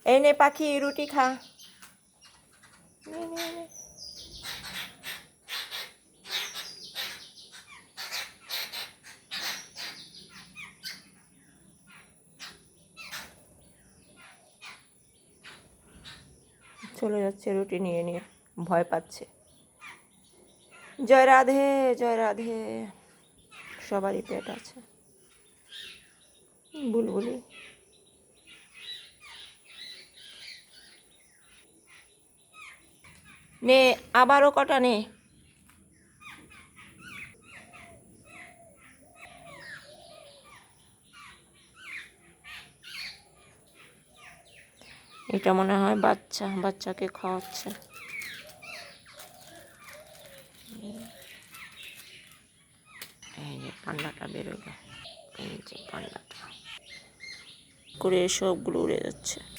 এই নে পাখি, রুটি খা। নে, নে, নে। চলে যাচ্ছে রুটি নিয়ে নিয়ে, ভয় পাচ্ছে। জয় রাধে, জয় রাধে। সবারই পেট আছে। বুলবুলি নে, আবারও কটা নে। এটা মনে হয় বাচ্চা, বাচ্চাকে খাওয়াচ্ছে। এই যে পান্ডাটা বেরোলো, এই যে পান্ডাটা করে সবগুলো উড়ে যাচ্ছে।